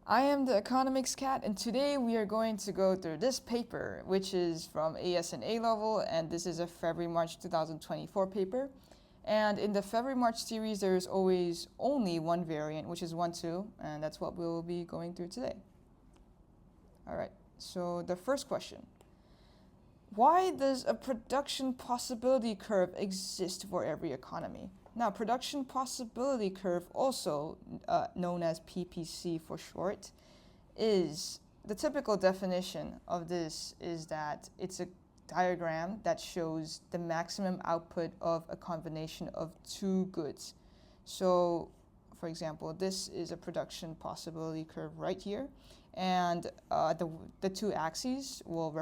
I am the economics cat, and today we are going to go through this paper, which is from AS and A level, and this is a February-March 2024 paper. And in the February-March series, there is always only one variant, which is 1-2, and that's what we'll be going through today. All right, so the first question. Why does a production possibility curve exist for every economy? Now, production possibility curve, also known as PPC for short, is the typical definition of this is that it's a diagram that shows the maximum output of a combination of two goods. So, for example, this is a production possibility curve right here, and the two axes will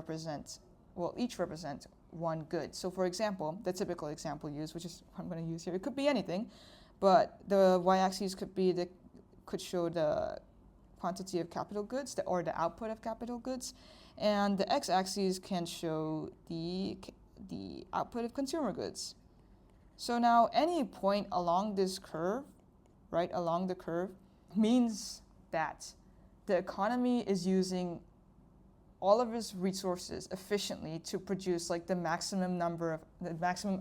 each represent one good. So for example, the typical example used, which is what I'm going to use here, it could be anything, but the y-axis could show the quantity of capital goods or the output of capital goods, and the x-axis can show the output of consumer goods. So now any point along this curve, right along the curve, means that the economy is using all of its resources efficiently to produce like the maximum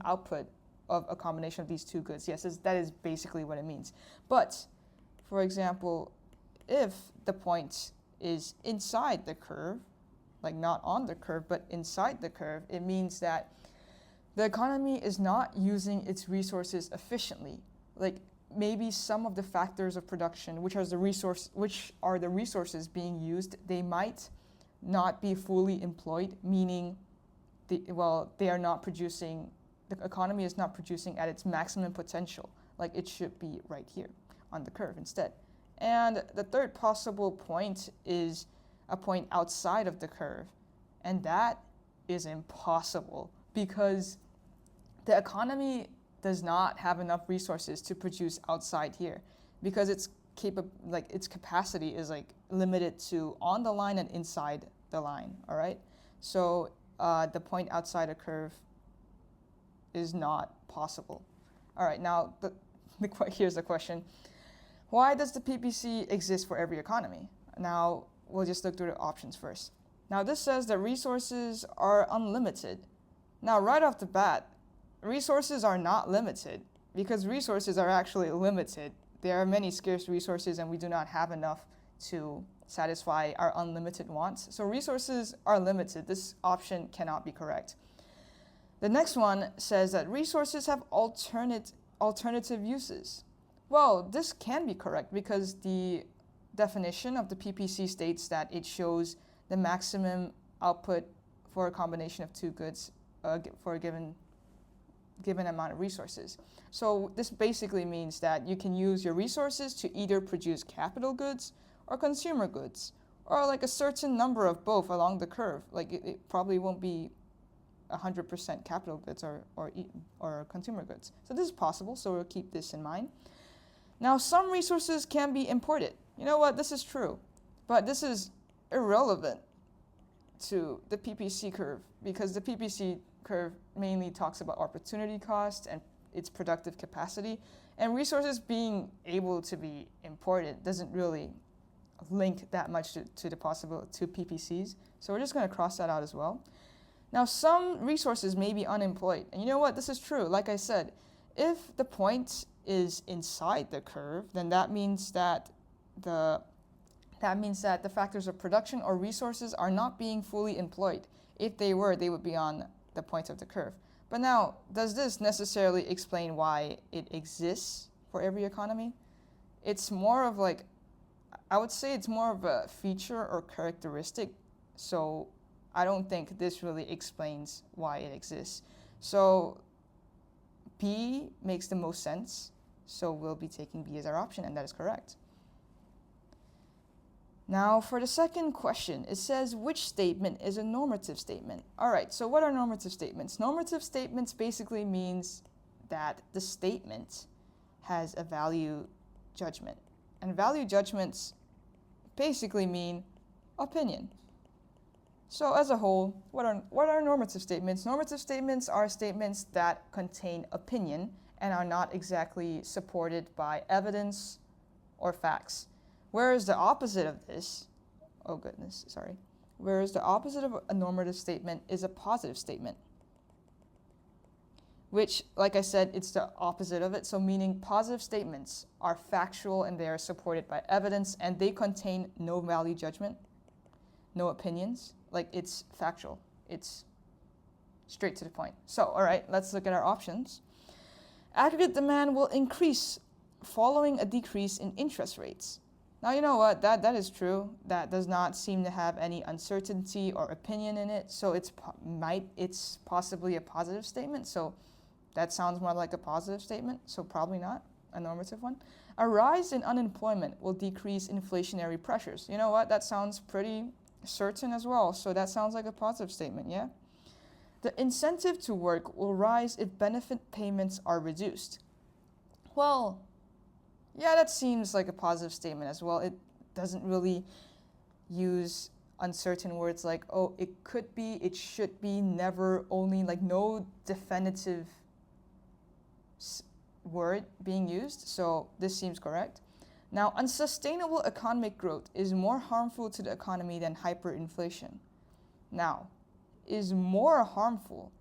output of a combination of these two goods. Yes, that is basically what it means. But, for example, if the point is inside the curve, like not on the curve, but inside the curve, it means that the economy is not using its resources efficiently. Like maybe some of the factors of production, which are the resources being used, they might not be fully employed, meaning the economy is not producing at its maximum potential, like it should be right here on the curve instead. And the third possible point is a point outside of the curve, and that is impossible because the economy does not have enough resources to produce outside here because its capacity is like limited to on the line and inside the line. All right, so the point outside a curve is not possible. All right, now here's the question: why does the PPC exist for every economy? Now we'll just look through the options first. Now this says that resources are unlimited. Now right off the bat, resources are not limited because resources are actually limited. There are many scarce resources and we do not have enough to satisfy our unlimited wants. So resources are limited. This option cannot be correct. The next one says that resources have alternative uses. Well, this can be correct because the definition of the PPC states that it shows the maximum output for a combination of two goods for a given amount of resources. So this basically means that you can use your resources to either produce capital goods or consumer goods, or like a certain number of both along the curve. Like it probably won't be 100% capital goods or consumer goods. So this is possible, so we'll keep this in mind. Now some resources can be imported. You know what, this is true, but this is irrelevant to the PPC curve because the PPC curve mainly talks about opportunity cost and its productive capacity, and resources being able to be imported doesn't really link that much to PPCs. So we're just going to cross that out as well. Now some resources may be unemployed, and you know what, this is true. Like I said, if the point is inside the curve, then that means that the factors of production or resources are not being fully employed. If they were, they would be on the point of the curve. But now, does this necessarily explain why it exists for every economy? It's more of like, I would say it's more of a feature or characteristic. So I don't think this really explains why it exists. So B makes the most sense. So we'll be taking B as our option, and that is correct. Now for the second question, it says which statement is a normative statement? All right, so what are normative statements? Normative statements basically means that the statement has a value judgment. And value judgments basically mean opinion. So as a whole, what are normative statements? Normative statements are statements that contain opinion and are not exactly supported by evidence or facts. Whereas the opposite of this, oh goodness, sorry. Whereas the opposite of a normative statement is a positive statement, which, like I said, it's the opposite of it. So meaning positive statements are factual and they are supported by evidence and they contain no value judgment, no opinions. Like, it's factual. It's straight to the point. So, all right, let's look at our options. Aggregate demand will increase following a decrease in interest rates. Now, you know what? That is true. That does not seem to have any uncertainty or opinion in it. So it's possibly a positive statement. So that sounds more like a positive statement. So probably not a normative one. A rise in unemployment will decrease inflationary pressures. You know what? That sounds pretty certain as well. So that sounds like a positive statement, yeah? The incentive to work will rise if benefit payments are reduced. Well, yeah, that seems like a positive statement as well. It doesn't really use uncertain words like, oh, it could be, it should be, never, only, like no definitive word being used. So this seems correct. Now, unsustainable economic growth is more harmful to the economy than hyperinflation. Now, is more harmful.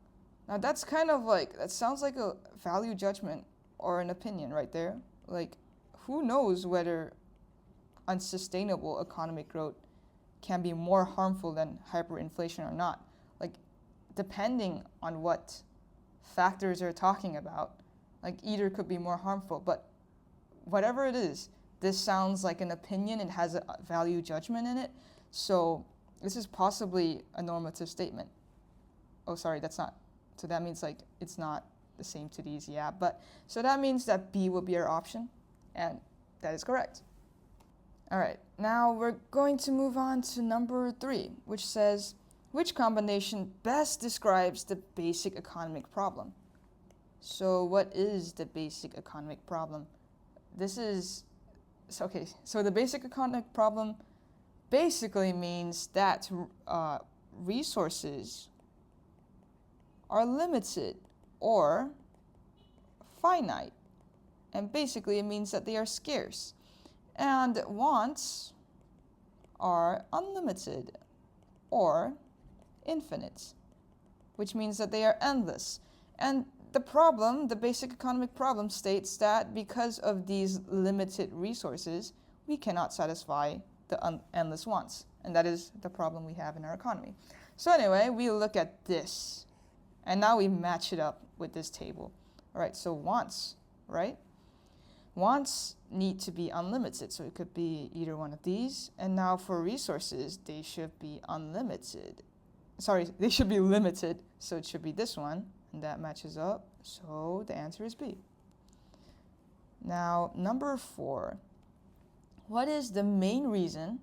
Now that's kind of like, that sounds like a value judgment or an opinion right there. Like, who knows whether unsustainable economic growth can be more harmful than hyperinflation or not. Like, depending on what factors you're talking about, like either could be more harmful, but whatever it is, this sounds like an opinion. It has a value judgment in it. So this is possibly a normative statement. Oh, sorry, that's not. So that means like it's not the same to these, yeah. But so that means that B will be our option, and that is correct. All right, now we're going to move on to number 3, which says, which combination best describes the basic economic problem? So what is the basic economic problem? This is, okay, so the basic economic problem basically means that resources are limited or finite. And basically it means that they are scarce. And wants are unlimited or infinite, which means that they are endless. And the problem, the basic economic problem, states that because of these limited resources, we cannot satisfy the endless wants. And that is the problem we have in our economy. So anyway, we look at this. And now we match it up with this table. All right, so wants, right? Wants need to be unlimited, so it could be either one of these. And now for resources, they should be unlimited. Sorry, they should be limited, so it should be this one. And that matches up, so the answer is B. Now, number 4. What is the main reason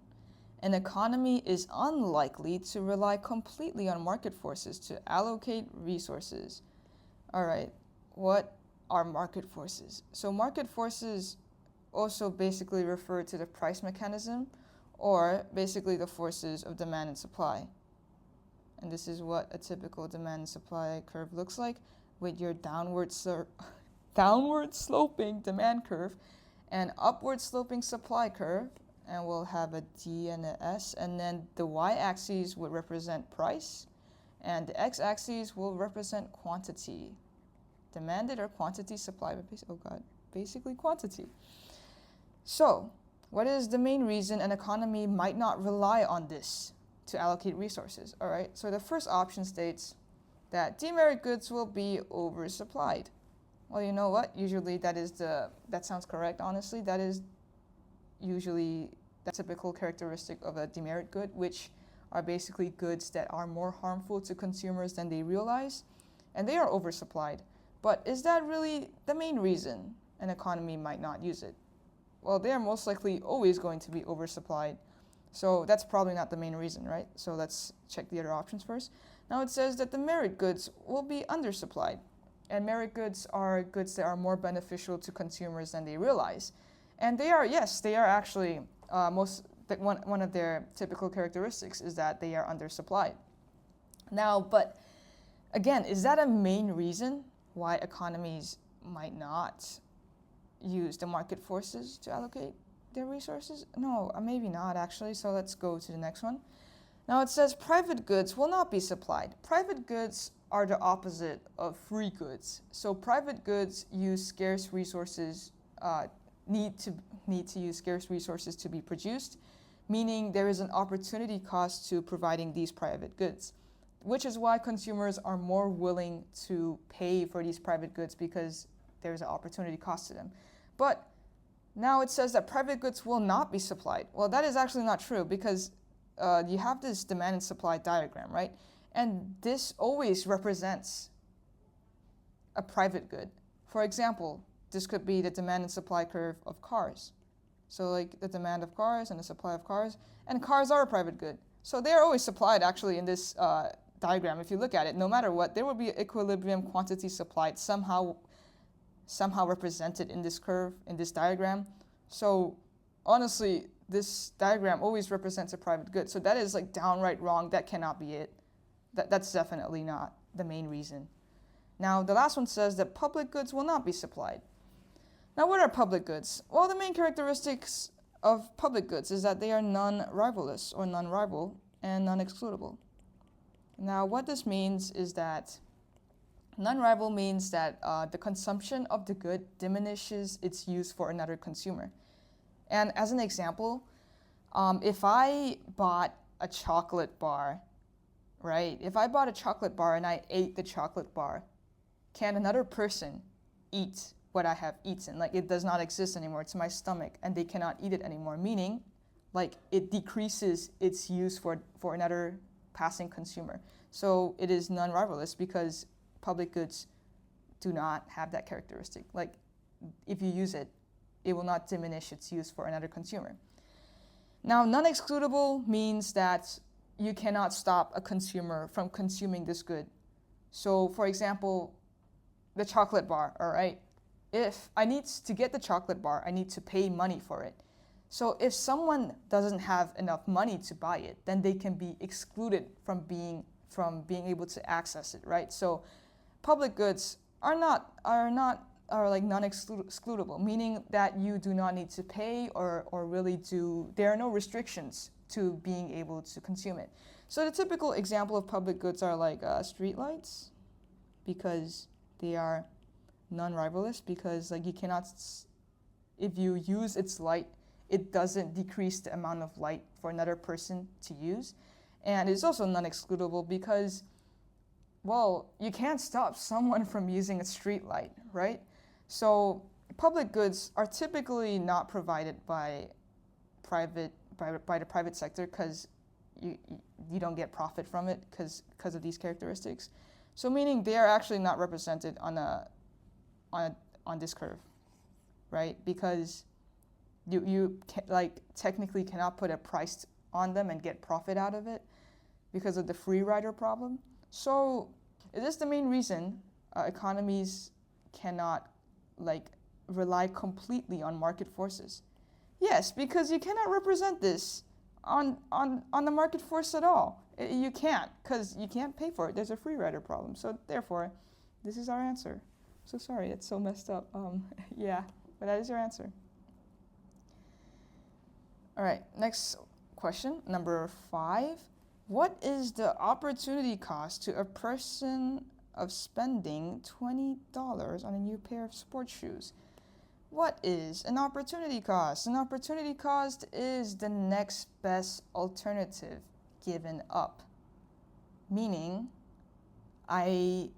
an economy is unlikely to rely completely on market forces to allocate resources? All right, what are market forces? So market forces also basically refer to the price mechanism, or basically the forces of demand and supply. And this is what a typical demand and supply curve looks like, with your downward sloping demand curve and upward sloping supply curve. And we'll have a D and a S, and then the y-axis would represent price, and the x-axis will represent quantity. Demanded or quantity supplied, oh god, basically quantity. So, what is the main reason an economy might not rely on this to allocate resources? All right, so the first option states that demerit goods will be oversupplied. Well, you know what? Usually that sounds correct, honestly. That is usually the typical characteristic of a demerit good, which are basically goods that are more harmful to consumers than they realize, and they are oversupplied. But is that really the main reason an economy might not use it? Well, they are most likely always going to be oversupplied. So that's probably not the main reason, right? So let's check the other options first. Now it says that the merit goods will be undersupplied. And merit goods are goods that are more beneficial to consumers than they realize. And they are, yes, they are actually, one of their typical characteristics is that they are undersupplied. Now, but again, is that a main reason why economies might not use the market forces to allocate? their resources? No, maybe not actually. So let's go to the next one. Now it says private goods will not be supplied. Private goods are the opposite of free goods. So private goods use scarce resources, need to use scarce resources to be produced, meaning there is an opportunity cost to providing these private goods, which is why consumers are more willing to pay for these private goods because there's an opportunity cost to them. But now it says that private goods will not be supplied. Well, that is actually not true because you have this demand and supply diagram, right? And this always represents a private good. For example, this could be the demand and supply curve of cars. So like the demand of cars and the supply of cars, and cars are a private good. So they're always supplied actually in this diagram. If you look at it, no matter what, there will be equilibrium quantity supplied somehow represented in this curve, in this diagram. So honestly, this diagram always represents a private good. So that is like downright wrong. That cannot be it. That's definitely not the main reason. Now, the last one says that public goods will not be supplied. Now, what are public goods? Well, the main characteristics of public goods is that they are non-rivalous or non-rival and non-excludable. Now, what this means is that non-rival means that the consumption of the good diminishes its use for another consumer. And as an example, if I bought a chocolate bar, right? If I bought a chocolate bar and I ate the chocolate bar, can another person eat what I have eaten? Like it does not exist anymore. It's in my stomach and they cannot eat it anymore. Meaning, like it decreases its use for another passing consumer. So it is non-rivalous because public goods do not have that characteristic. Like if you use it, it will not diminish its use for another consumer. Now, non-excludable means that you cannot stop a consumer from consuming this good. So, for example, the chocolate bar, all right? If I need to get the chocolate bar, I need to pay money for it. So if someone doesn't have enough money to buy it, then they can be excluded from being able to access it, right? So public goods are like non-excludable, meaning that you do not need to pay or really there are no restrictions to being able to consume it. So the typical example of public goods are like street lights, because they are non-rivalous, because like you cannot, if you use its light, it doesn't decrease the amount of light for another person to use. And it's also non-excludable because, well, you can't stop someone from using a street light, right? So public goods are typically not provided by the private sector because you don't get profit from it because of these characteristics. So meaning they are actually not represented on this curve, right? Because you technically cannot put a price on them and get profit out of it because of the free rider problem. So it is the main reason economies cannot rely completely on market forces. Yes, because you cannot represent this on the market force at all. You can't, because you can't pay for it. There's a free rider problem. So therefore, this is our answer. So sorry, it's so messed up. Yeah, but that is your answer. All right, next question, number 5. What is the opportunity cost to a person of spending $20 on a new pair of sports shoes? What is an opportunity cost? An opportunity cost is the next best alternative given up. Meaning, I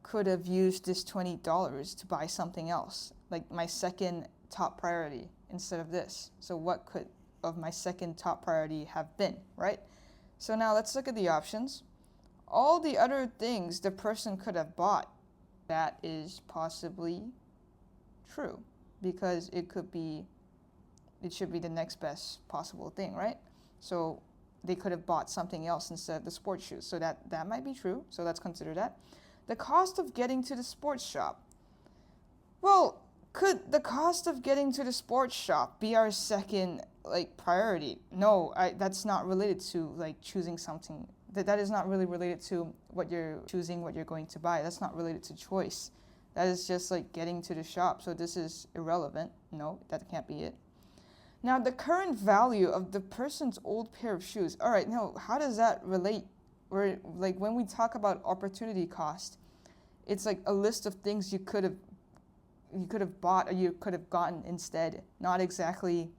could have used this $20 to buy something else, like my second top priority instead of this. So what could of my second top priority have been, right? So now let's look at the options. All the other things the person could have bought, that is possibly true, because it should be the next best possible thing, right? So they could have bought something else instead of the sports shoes. So that might be true. So let's consider that. The cost of getting to the sports shop. Well, could the cost of getting to the sports shop be our second priority? No, that's not related to choosing something. That is not really related to what you're choosing, what you're going to buy. That's not related to choice. That is just getting to the shop. So this is irrelevant. No, that can't be it. Now, the current value of the person's old pair of shoes. All right, now, how does that relate? Where, like, when we talk about opportunity cost, it's like a list of things you could have bought or you could have gotten instead, not exactly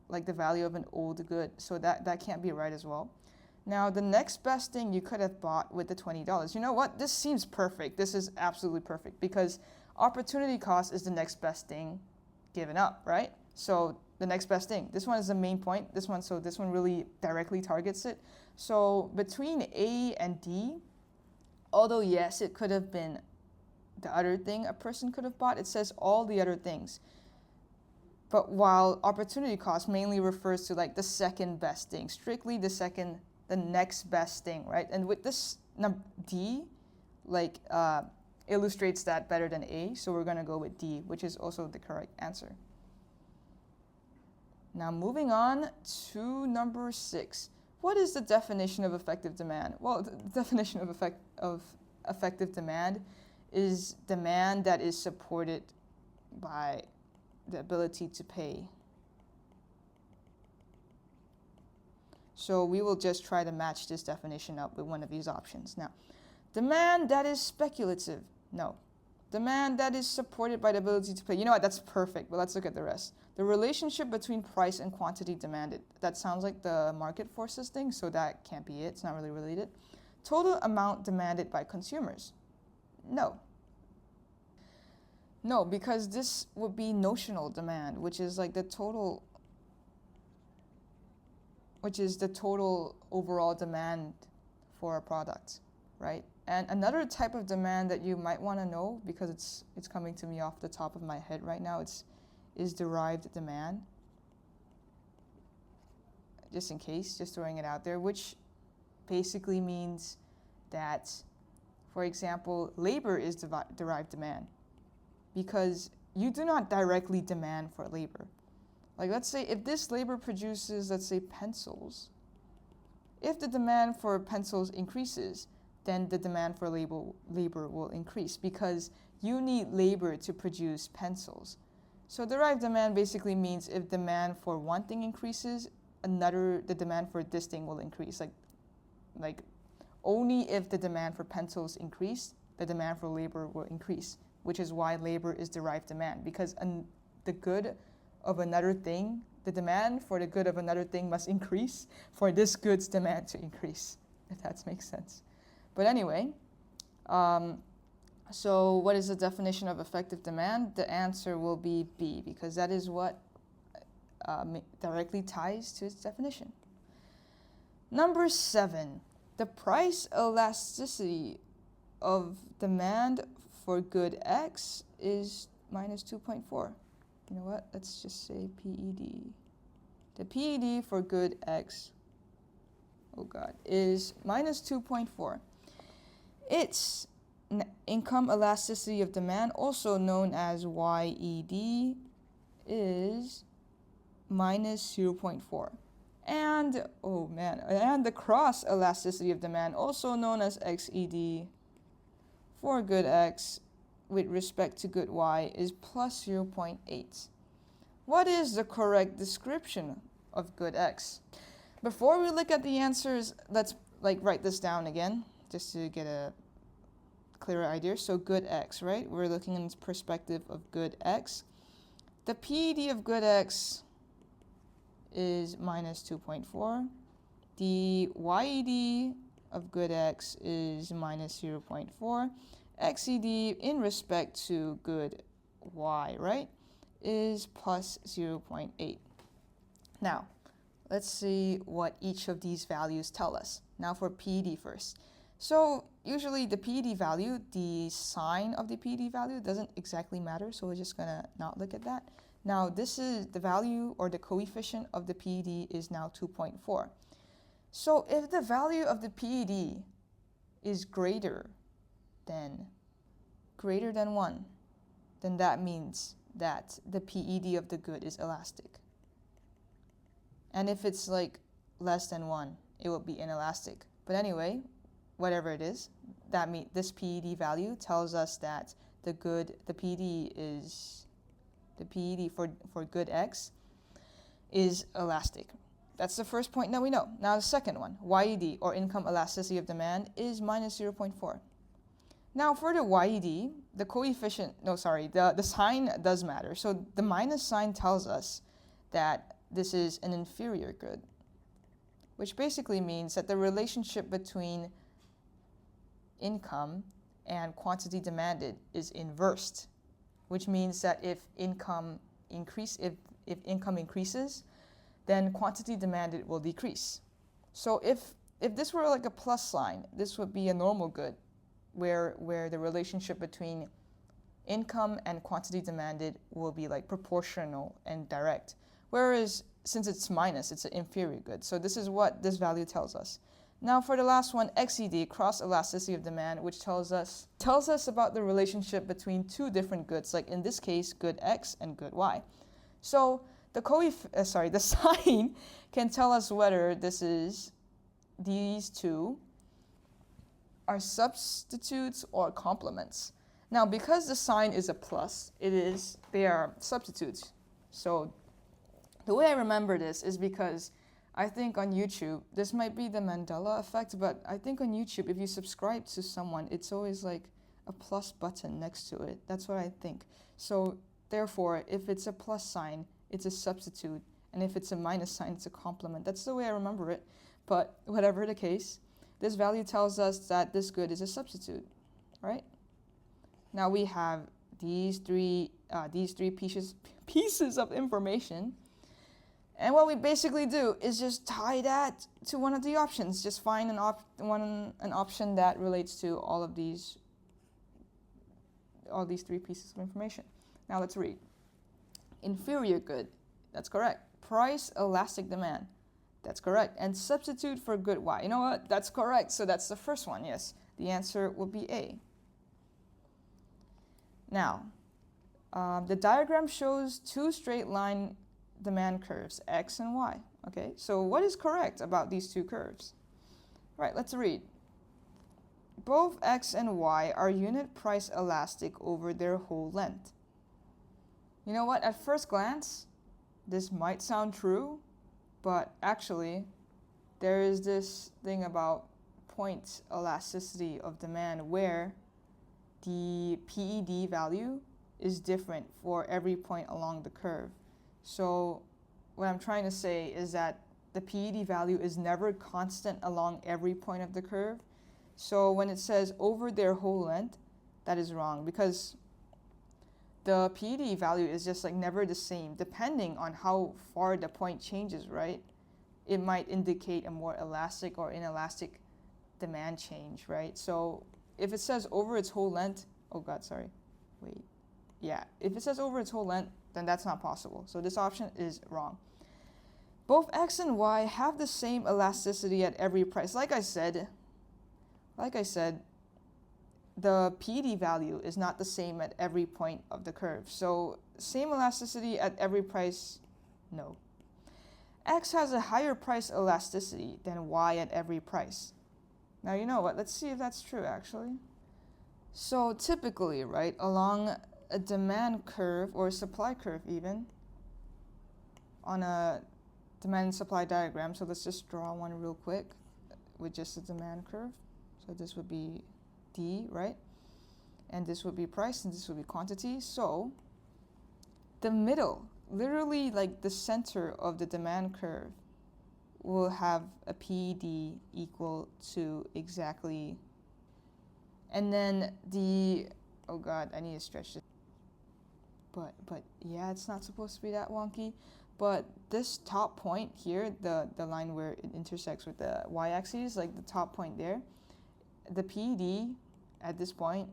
like the value of an old good. So that can't be right as well. Now, the next best thing you could have bought with the $20. You know what? This seems perfect. This is absolutely perfect because opportunity cost is the next best thing given up, right? So the next best thing. This one is the main point. This one really directly targets it. So between A and D, although yes, it could have been the other thing a person could have bought, it says all the other things. But while opportunity cost mainly refers to like the second best thing, strictly the next best thing, right? And with this D, like illustrates that better than A, so we're gonna go with D, which is also the correct answer. Now moving on to number 6. What is the definition of effective demand? Well, the definition of effective demand is demand that is supported by the ability to pay. So we will just try to match this definition up with one of these options. Now, demand that is speculative. No. Demand that is supported by the ability to pay. You know what? That's perfect, but let's look at the rest. The relationship between price and quantity demanded. That sounds like the market forces thing, so that can't be it. It's not really related. Total amount demanded by consumers. No. No, because this would be notional demand, which is like the total overall demand for a product, right? And another type of demand that you might want to know, because it's coming to me off the top of my head right now, is derived demand. Just in case, just throwing it out there, which basically means that, for example, labor is derived demand, because you do not directly demand for labor. Like, let's say if this labor produces, let's say, pencils, if the demand for pencils increases, then the demand for labor will increase because you need labor to produce pencils. So derived demand basically means if demand for one thing increases, the demand for this thing will increase. Like only if the demand for pencils increase, the demand for labor will increase, which is why labor is derived demand, because the good of another thing, the demand for the good of another thing must increase for this good's demand to increase, if that makes sense. But anyway, so what is the definition of effective demand? The answer will be B, because that is what directly ties to its definition. Number 7, the price elasticity of demand for good X is minus 2.4. You know what? Let's just say PED. The PED for good X, oh God, is minus 2.4. Its income elasticity of demand, also known as YED, is minus 0.4. And, oh man, and the cross elasticity of demand, also known as XED, for good X with respect to good Y is plus 0.8. What is the correct description of good X? Before we look at the answers, let's write this down again, just to get a clearer idea. So good X, right? We're looking in the perspective of good X. The PED of good X is minus 2.4. The YED of good X is minus 0.4. XED in respect to good Y, right, is plus 0.8. Now, let's see what each of these values tell us. Now for PED first. So usually the PED value, the sign of the PED value doesn't exactly matter, so we're just gonna not look at that. Now this is the value, or the coefficient of the PED is now 2.4. So if the value of the PED is greater than 1, then that means that the PED of the good is elastic. And if it's like less than 1, it will be inelastic. But anyway, whatever it is, this PED value tells us that the PED for good X, is elastic. That's the first point that we know. Now the second one, YED, or income elasticity of demand, is minus 0.4. Now for the YED, the coefficient, no sorry, the sign does matter. So the minus sign tells us that this is an inferior good, which basically means that the relationship between income and quantity demanded is inversed, which means that if income increases, then quantity demanded will decrease. So if this were like a plus sign, this would be a normal good, where the relationship between income and quantity demanded will be like proportional and direct. Whereas since it's minus, it's an inferior good. So this is what this value tells us. Now for the last one, XED, cross elasticity of demand, which tells us about the relationship between two different goods, like in this case, good X and good Y. So the sign can tell us whether these two are substitutes or complements. Now, because the sign is a plus, they are substitutes. So the way I remember this is because I think on YouTube, this might be the Mandela effect, but I think on YouTube, if you subscribe to someone, it's always like a plus button next to it. That's what I think. So therefore, if it's a plus sign, it's a substitute. And if it's a minus sign, it's a complement. That's the way I remember it. But whatever the case, this value tells us that this good is a substitute, right? Now we have these three pieces of information. And what we basically do is just tie that to one of the options. Just find an option that relates to all these three pieces of information. Now let's read. Inferior good, that's correct. Price elastic demand, that's correct. And substitute for good Y. You know what? That's correct. So that's the first one, yes. The answer would be A. Now, the diagram shows two straight line demand curves, X and Y. Okay, so what is correct about these two curves? Right, let's read. Both X and Y are unit price elastic over their whole length. You know what? At first glance, this might sound true, but actually, there is this thing about point elasticity of demand where the PED value is different for every point along the curve. So what I'm trying to say is that the PED value is never constant along every point of the curve. So when it says over their whole length, that is wrong, because the PED value is just like never the same depending on how far the point changes, right? It might indicate a more elastic or inelastic demand change, right? So if it says over its whole length, if it says over its whole length, then that's not possible. So this option is wrong. Both X and Y have the same elasticity at every price. Like I said, the PED value is not the same at every point of the curve. So same elasticity at every price, no. X has a higher price elasticity than Y at every price. Now you know what, let's see if that's true actually. So typically, right, along a demand curve or a supply curve even, on a demand and supply diagram, so let's just draw one real quick with just a demand curve. So this would be D, right? And this would be price and this would be quantity. So the middle, literally like the center of the demand curve, will have a PED equal to exactly, and then the, oh god, I need to stretch this. But yeah, it's not supposed to be that wonky. But this top point here, the line where it intersects with the y-axis, like the top point there, the PED at this point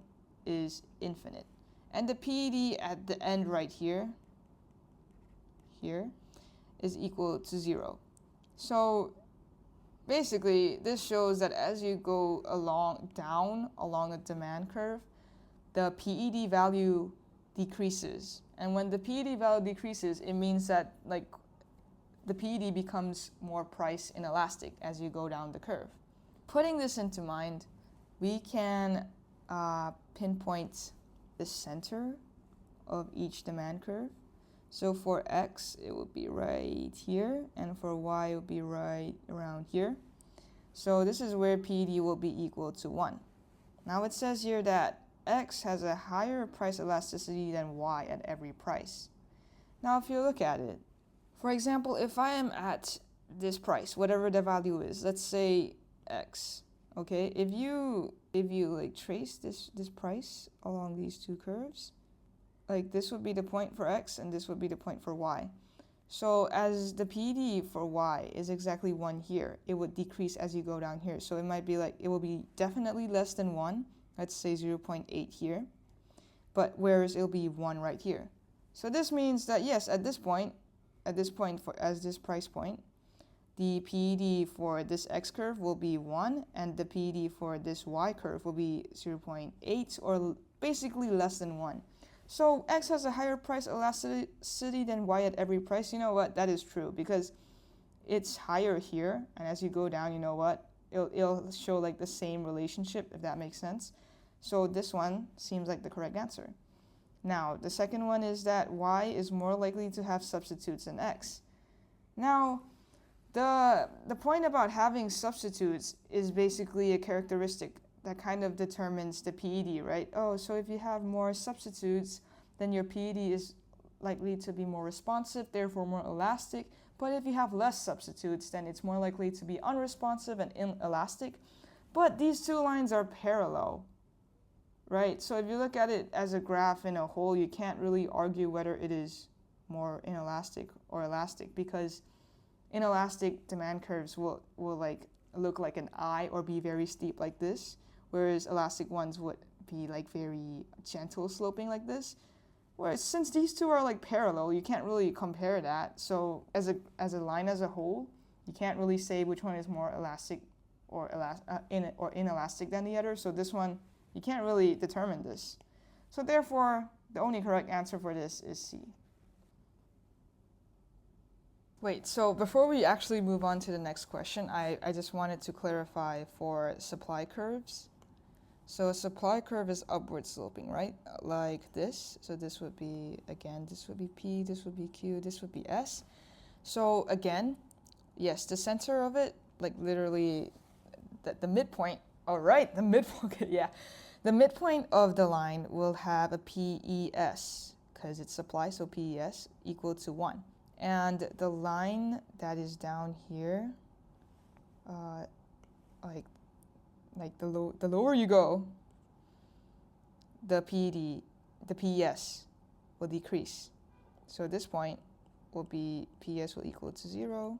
is infinite. And the PED at the end right here is equal to 0. So basically, this shows that as you go down along a demand curve, the PED value decreases. And when the PED value decreases, it means that like the PED becomes more price inelastic as you go down the curve. Putting this into mind, we can pinpoint the center of each demand curve So for x, it would be right here, and for y, it would be right around here. So this is where PD will be equal to 1. Now it says here that x has a higher price elasticity than y at every price. Now if you look at it, for example, if I am at this price, whatever the value is, let's say x, okay? If you like trace this price along these two curves, like this would be the point for x and this would be the point for y. So as the PD for y is exactly 1 here, it would decrease as you go down here. So it might be like, it will be definitely less than 1. Let's say 0.8 here. But whereas it'll be 1 right here. So this means that yes, at this point as this price point, the PD for this x curve will be 1 and the PD for this y curve will be 0.8 or basically less than 1. So x has a higher price elasticity than y at every price. You know what? That is true because it's higher here, and as you go down, you know what? It'll show like the same relationship, if that makes sense. So this one seems like the correct answer. Now, the second one is that y is more likely to have substitutes than x. Now, the point about having substitutes is basically a characteristic that kind of determines the PED, right? Oh, so if you have more substitutes, then your PED is likely to be more responsive, therefore more elastic. But if you have less substitutes, then it's more likely to be unresponsive and inelastic. But these two lines are parallel, right? So if you look at it as a graph in a whole, you can't really argue whether it is more inelastic or elastic, because inelastic demand curves will like look like an I or be very steep like this, whereas elastic ones would be like very gentle sloping like this. Whereas since these two are like parallel, you can't really compare that. So as a line as a whole, you can't really say which one is more elastic or inelastic than the other. So this one, you can't really determine this. So therefore, the only correct answer for this is C. Wait, so before we actually move on to the next question, I just wanted to clarify for supply curves. So a supply curve is upward sloping, right? Like this. So this would be, again, this would be P, this would be Q, this would be S. So again, yes, the center of it, like literally the midpoint, all right, the midpoint, yeah. The midpoint of the line will have a PES, because it's supply, so PES equal to 1. And the line that is down here, like the lower you go, the PED, the PES will decrease. So at this point will be PES will equal to 0,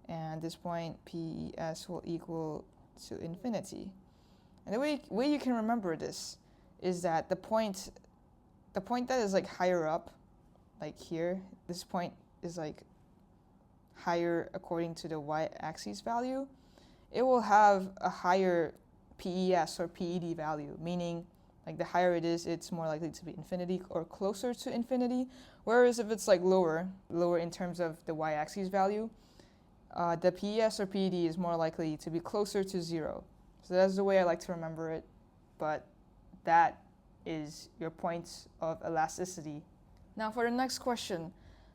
and this point PES will equal to infinity. And the way you can remember this is that the point that is like higher up, like here, this point is like higher according to the y-axis value, it will have a higher PES or PED value, meaning like the higher it is, it's more likely to be infinity or closer to infinity. Whereas if it's like lower in terms of the y-axis value, the PES or PED is more likely to be closer to 0. So that's the way I like to remember it, but that is your points of elasticity. Now for the next question.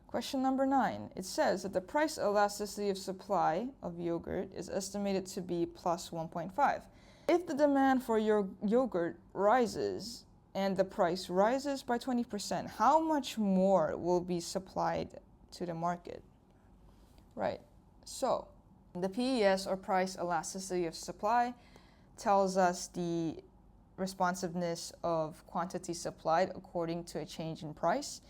Question number 9, it says that the price elasticity of supply of yogurt is estimated to be plus 1.5. If the demand for your yogurt rises and the price rises by 20%, how much more will be supplied to the market? Right, so the PES or price elasticity of supply tells us the responsiveness of quantity supplied according to a change in price.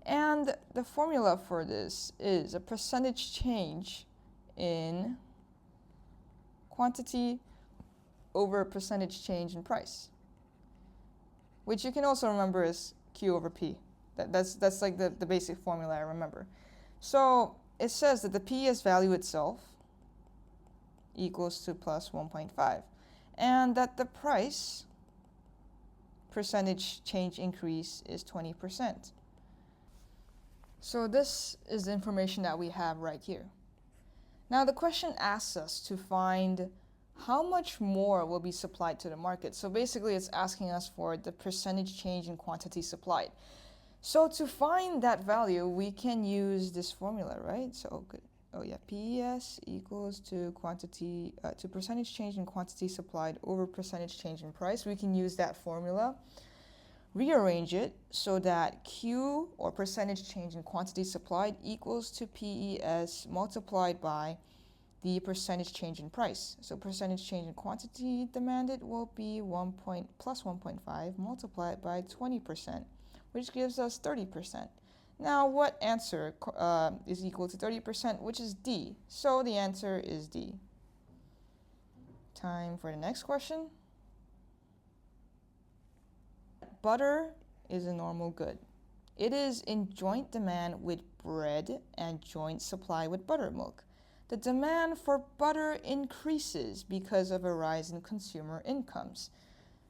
And the formula for this is a percentage change in quantity over a percentage change in price, which you can also remember as Q over P. That's like the basic formula I remember. So it says that the PES value itself equals to plus 1.5, and that the price percentage change increase is 20%. So this is the information that we have right here. Now the question asks us to find how much more will be supplied to the market. So basically it's asking us for the percentage change in quantity supplied. So to find that value, we can use this formula, right? So good. Oh yeah, PES equals to quantity to percentage change in quantity supplied over percentage change in price. We can use that formula, rearrange it so that Q, or percentage change in quantity supplied, equals to PES multiplied by the percentage change in price. So percentage change in quantity demanded will be plus 1.5 multiplied by 20%, which gives us 30%. Now, what answer is equal to 30%, which is D? So the answer is D. Time for the next question. Butter is a normal good. It is in joint demand with bread and joint supply with buttermilk. The demand for butter increases because of a rise in consumer incomes.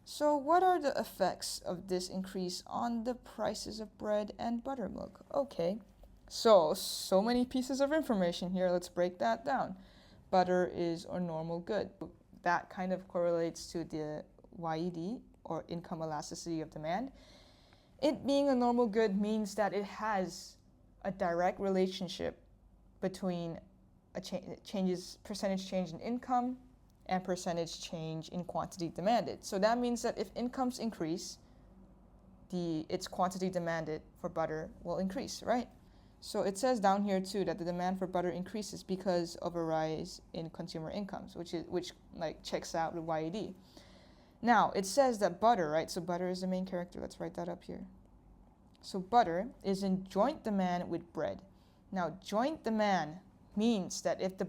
So what are the effects of this increase on the prices of bread and buttermilk? Okay, so many pieces of information here. Let's break that down. Butter is a normal good. That kind of correlates to the YED, or income elasticity of demand. It being a normal good means that it has a direct relationship between percentage change in income and percentage change in quantity demanded. So that means that if incomes increase, its quantity demanded for butter will increase, right? So it says down here too that the demand for butter increases because of a rise in consumer incomes, which like checks out with YED. Now it says that butter, right? So butter is the main character. Let's write that up here. So butter is in joint demand with bread. Now joint demand means that if the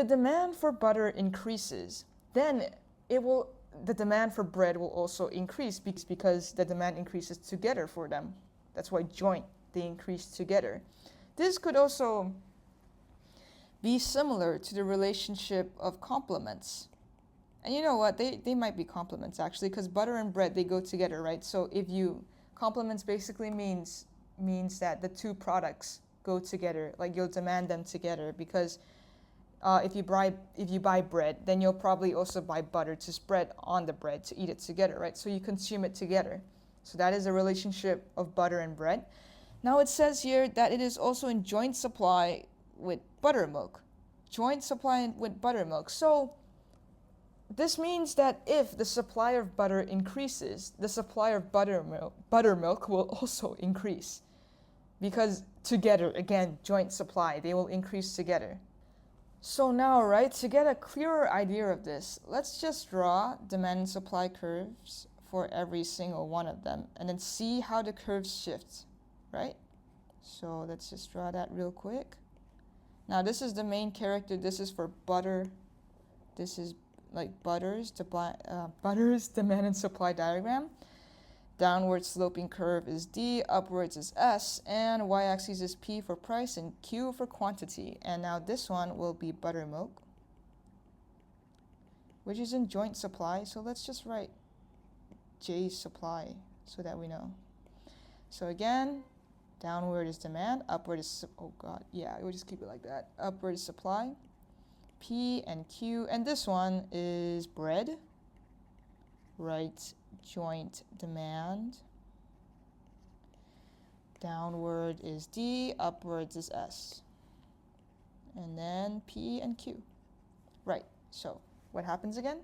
demand for butter increases, then the demand for bread will also increase because the demand increases together for them. That's why joint, they increase together. This could also be similar to the relationship of complements. And you know what, they might be complements actually, because butter and bread, they go together, right? So complements basically means that the two products go together, like you'll demand them together, because if you buy bread, then you'll probably also buy butter to spread on the bread to eat it together, right? So you consume it together. So that is a relationship of butter and bread. Now it says here that it is also in joint supply with buttermilk. Joint supply with buttermilk. So this means that if the supply of butter increases, the supply of buttermilk will also increase. Because together, again, joint supply, they will increase together. So now, right, to get a clearer idea of this, let's just draw demand and supply curves for every single one of them, and then see how the curves shift, right? So let's just draw that real quick. Now this is the main character. This is for butter. This is like Butter's demand and supply diagram. Downward sloping curve is D, upwards is S, and y-axis is P for price and Q for quantity. And now this one will be buttermilk, which is in joint supply. So let's just write J supply so that we know. So again, downward is demand, upward is, we'll just keep it like that. Upward is supply, P and Q, and this one is bread, right? Joint demand. Downward is D, upwards is S. And then P and Q. Right, so what happens again?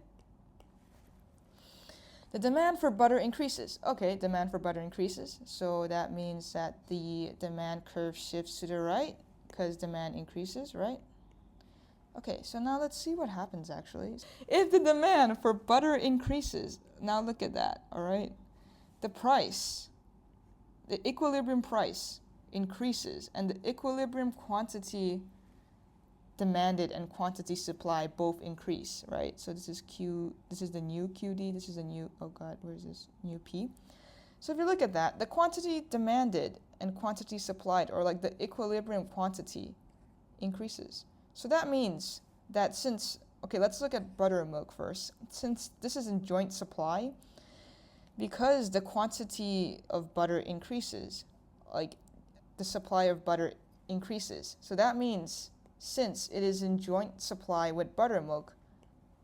The demand for butter increases. Okay, demand for butter increases. So that means that the demand curve shifts to the right because demand increases, right? Okay, so now let's see what happens actually. If the demand for butter increases, now look at that, all right? The price, the equilibrium price increases, and the equilibrium quantity demanded and quantity supply both increase, right? So this is Q, this is the new QD, this is the new, where's this? New P. So if you look at that, the quantity demanded and quantity supplied, or like the equilibrium quantity, increases. So that means that let's look at buttermilk first. Since this is in joint supply, because the quantity of butter increases, like the supply of butter increases. So that means since it is in joint supply with buttermilk,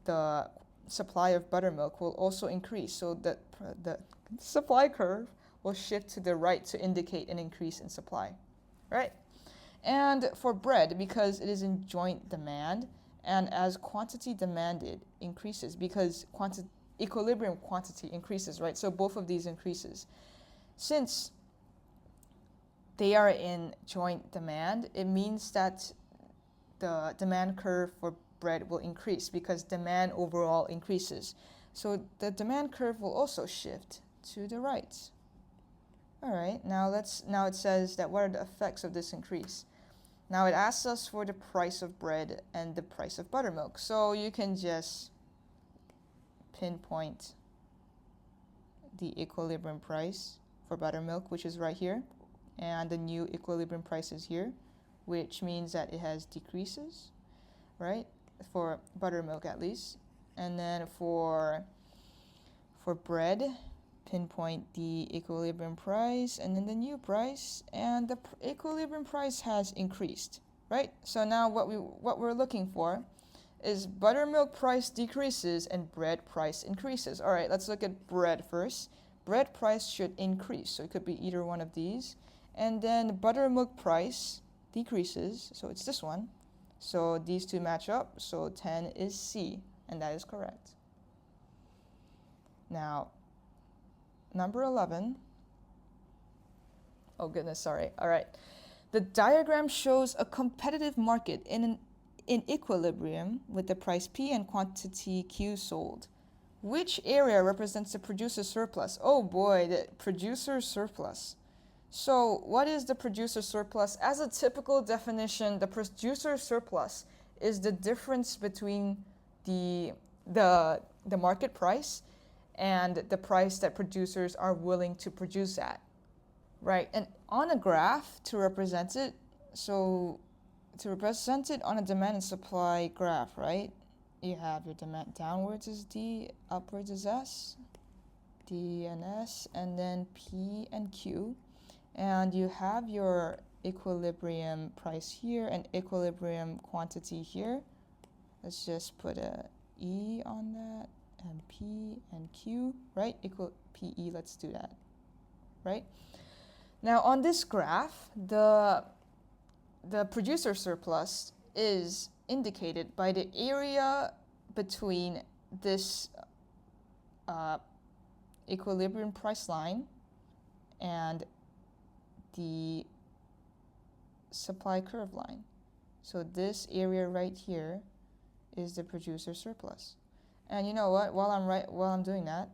the supply of buttermilk will also increase. So the supply curve will shift to the right to indicate an increase in supply, right? And for bread, because it is in joint demand, and as quantity demanded increases, because equilibrium quantity increases, right? So both of these increases. Since they are in joint demand, it means that the demand curve for bread will increase because demand overall increases. So the demand curve will also shift to the right. All right, now it says that what are the effects of this increase? Now it asks us for the price of bread and the price of buttermilk. So you can just pinpoint the equilibrium price for buttermilk, which is right here, and the new equilibrium price is here, which means that it has decreases, right? For buttermilk at least. And then for bread, pinpoint the equilibrium price and then the new price, and the equilibrium price has increased, right? So now what we're looking for is buttermilk price decreases and bread price increases. All right, let's look at bread first. Bread price should increase, so it could be either one of these. And then buttermilk price decreases, so it's this one. So these two match up, so 10 is C, and that is correct. Now, number 11. Oh goodness, sorry. All right. The diagram shows a competitive market in equilibrium with the price P and quantity Q sold. Which area represents the producer surplus? Oh boy, the producer surplus. So what is the producer surplus? As a typical definition, the producer surplus is the difference between the market price and the price that producers are willing to produce at, right? And on a graph to represent it, so to represent it on a demand and supply graph, right? You have your demand downwards is D, upwards is S, D and S, and then P and Q. And you have your equilibrium price here and equilibrium quantity here. Let's just put a E on that, and P and Q, right? Equal PE, let's do that, right? Now on this graph, the producer surplus is indicated by the area between this equilibrium price line and the supply curve line. So this area right here is the producer surplus. And you know what? While I'm doing that,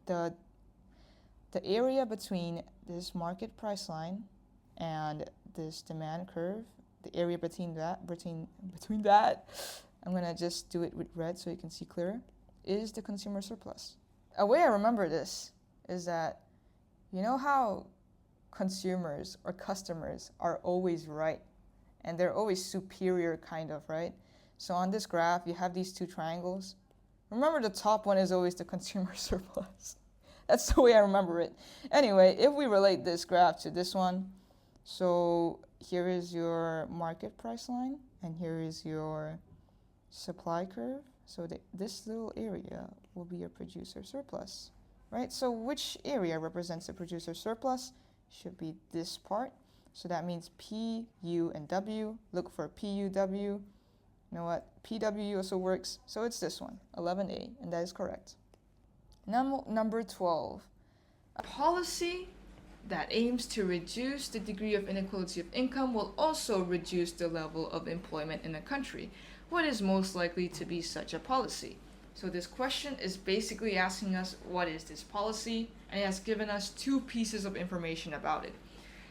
the area between this market price line and this demand curve, the area between that, I'm gonna just do it with red so you can see clearer, is the consumer surplus. A way I remember this is that, you know how consumers or customers are always right and they're always superior, kind of, right? So on this graph, you have these two triangles. Remember, the top one is always the consumer surplus. That's the way I remember it. Anyway, if we relate this graph to this one, so here is your market price line and here is your supply curve. So this little area will be your producer surplus, right? So which area represents the producer surplus? Should be this part. So that means P, U, and W. Look for P, U, W. You know what? PW also works. So it's this one, 11A, and that is correct. Number 12. A policy that aims to reduce the degree of inequality of income will also reduce the level of employment in a country. What is most likely to be such a policy? So this question is basically asking us, what is this policy? And it has given us two pieces of information about it.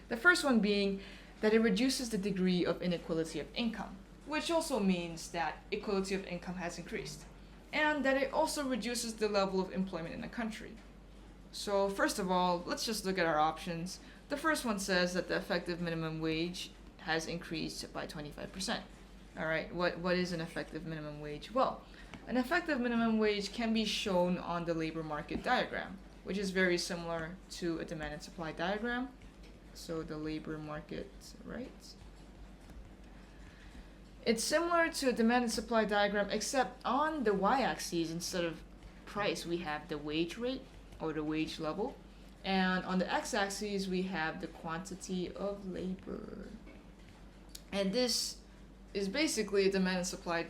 The first one being that it reduces the degree of inequality of income, which also means that equality of income has increased, and that it also reduces the level of employment in a country. So first of all, let's just look at our options. The first one says that the effective minimum wage has increased by 25%. All right, what is an effective minimum wage? Well, an effective minimum wage can be shown on the labor market diagram, which is very similar to a demand and supply diagram. So the labor market, right? It's similar to a demand and supply diagram, except on the y-axis, instead of price, we have the wage rate or the wage level. And on the x-axis, we have the quantity of labor. And this is basically a demand and supply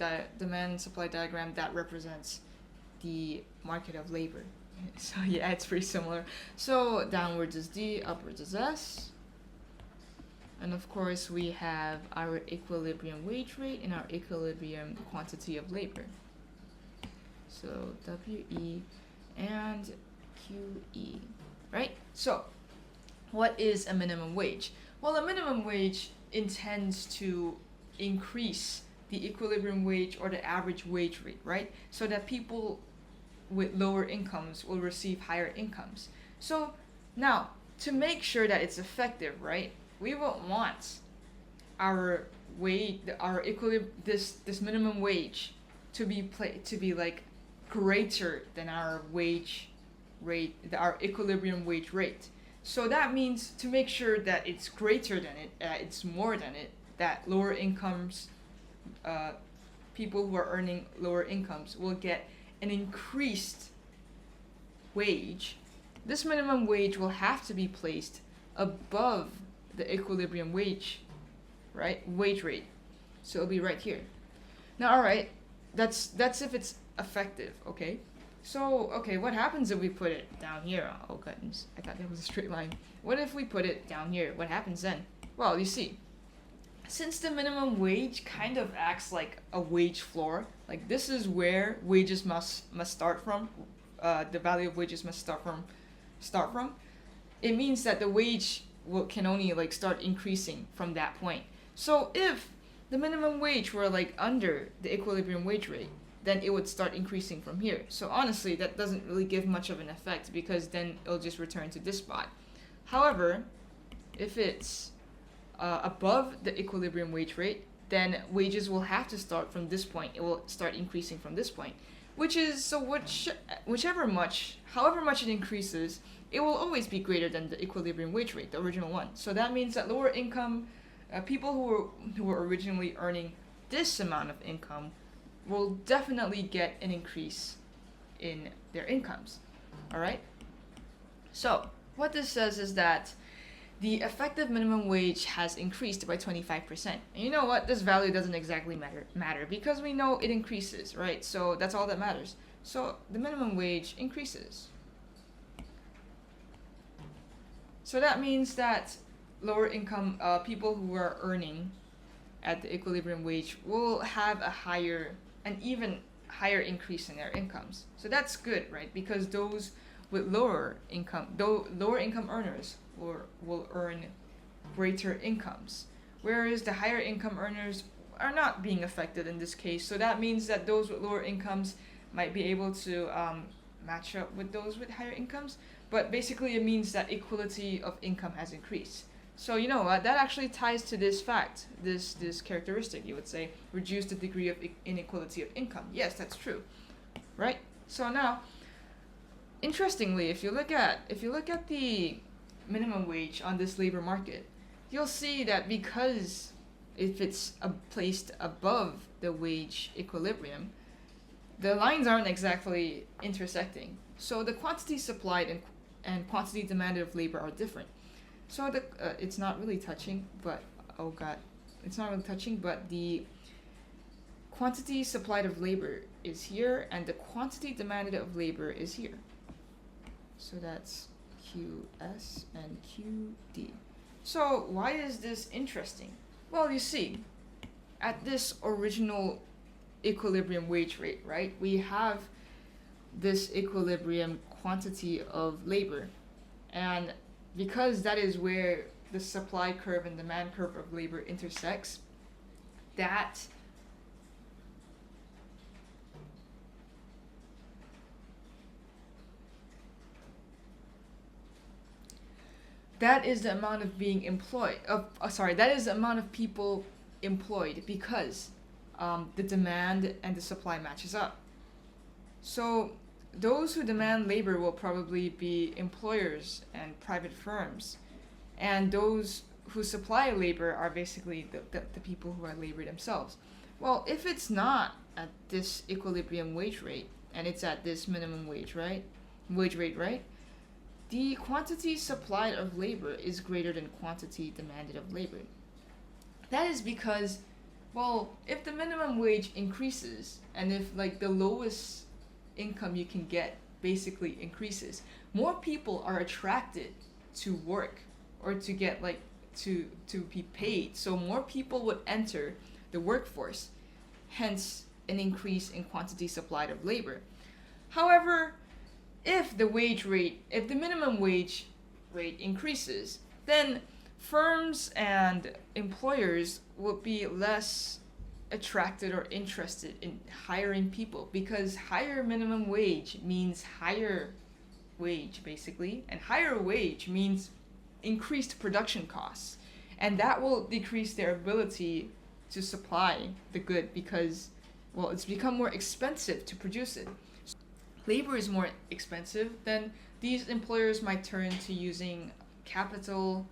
diagram that represents the market of labor. So yeah, it's pretty similar. So downwards is D, upwards is S. And of course, we have our equilibrium wage rate and our equilibrium quantity of labor. So WE and QE, right? So what is a minimum wage? Well, a minimum wage intends to increase the equilibrium wage or the average wage rate, right? So that people with lower incomes will receive higher incomes. So now, to make sure that it's effective, right, we will want our wage, this minimum wage to be like greater than our wage rate, our equilibrium wage rate. So that means to make sure that it's greater than it, it's more than it, that lower incomes, people who are earning lower incomes will get an increased wage. This minimum wage will have to be placed above the equilibrium wage, right? Wage rate. So it'll be right here. Now, all right, that's if it's effective, okay? So, okay, what happens if we put it down here? Oh goodness, I thought that was a straight line. What if we put it down here? What happens then? Well, you see, since the minimum wage kind of acts like a wage floor, like this is where wages must start from, the value of wages must start from, it means that the wage can only like start increasing from that point. So if the minimum wage were like under the equilibrium wage rate, then it would start increasing from here. So honestly, that doesn't really give much of an effect because then it'll just return to this spot. However, if it's above the equilibrium wage rate, then wages will have to start from this point. It will start increasing from this point, which is, so however much it increases, it will always be greater than the equilibrium wage rate, the original one. So that means that lower income people who were originally earning this amount of income will definitely get an increase in their incomes. All right? So what this says is that the effective minimum wage has increased by 25%. And you know what? This value doesn't exactly matter because we know it increases, right? So that's all that matters. So the minimum wage increases. So that means that lower income people who are earning at the equilibrium wage will have an even higher increase in their incomes. So that's good, right? Because those with lower income earners will earn greater incomes, whereas the higher income earners are not being affected in this case. So that means that those with lower incomes might be able to match up with those with higher incomes, but basically it means that equality of income has increased. So you know what, that actually ties to this fact, this characteristic, you would say, reduce the degree of inequality of income. Yes, that's true, right? So now, interestingly, if you look at the minimum wage on this labor market, you'll see that because if it's placed above the wage equilibrium, the lines aren't exactly intersecting. So the quantity supplied and quantity demanded of labor are different. So it's not really touching, but it's not really touching, but the quantity supplied of labor is here, and the quantity demanded of labor is here. So that's QS and QD. So why is this interesting? Well, you see, at this original equilibrium wage rate, right, we have this equilibrium quantity of labor, and because that is where the supply curve and demand curve of labor intersects, that is the amount of being employed. That is the amount of people employed because the demand and the supply matches up. So those who demand labor will probably be employers and private firms, and those who supply labor are basically the people who are labor themselves. Well, if it's not at this equilibrium wage rate and it's at this minimum wage rate, the quantity supplied of labor is greater than quantity demanded of labor. That is because, well, if the minimum wage increases and if like the lowest income you can get basically increases, more people are attracted to work or to get like to be paid. So more people would enter the workforce, hence an increase in quantity supplied of labor. However, if the minimum wage rate increases, then firms and employers will be less attracted or interested in hiring people, because higher minimum wage means higher wage basically, and higher wage means increased production costs, and that will decrease their ability to supply the good because, well, it's become more expensive to produce it. Labor is more expensive, then these employers might turn to using capital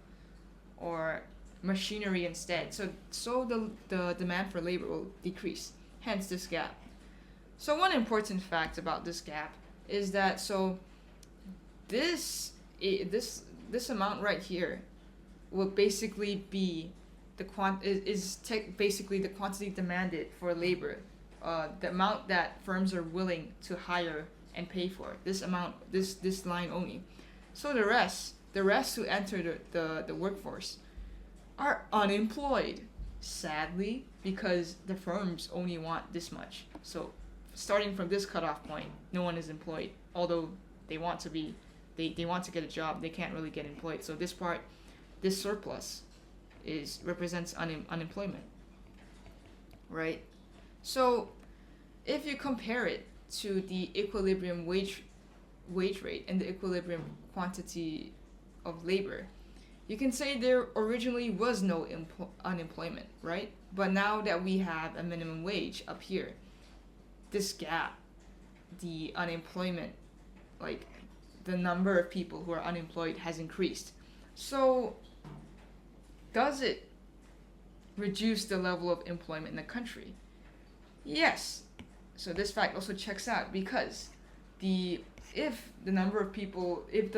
or machinery instead. So the demand for labor will decrease, hence this gap. So one important fact about this gap is that this amount right here will basically be basically the quantity demanded for labor, the amount that firms are willing to hire and pay for. This amount, this line only. So the rest who enter the workforce are unemployed, sadly, because the firms only want this much. So starting from this cutoff point, no one is employed, although they want to be. They want to get a job, they can't really get employed. So this surplus represents unemployment, right? So if you compare it to the equilibrium wage rate and the equilibrium quantity of labor, you can say there originally was no unemployment, right? But now that we have a minimum wage up here, this gap, the unemployment, like the number of people who are unemployed has increased. So does it reduce the level of employment in the country? Yes. So this fact also checks out, because if the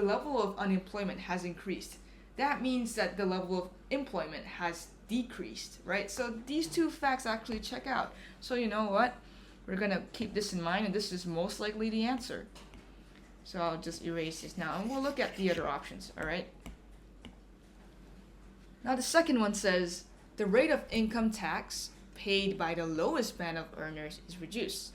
level of unemployment has increased, that means that the level of employment has decreased, right? So these two facts actually check out. So you know what? We're gonna keep this in mind, and this is most likely the answer. So I'll just erase this now, and we'll look at the other options, all right? Now the second one says, the rate of income tax paid by the lowest band of earners is reduced.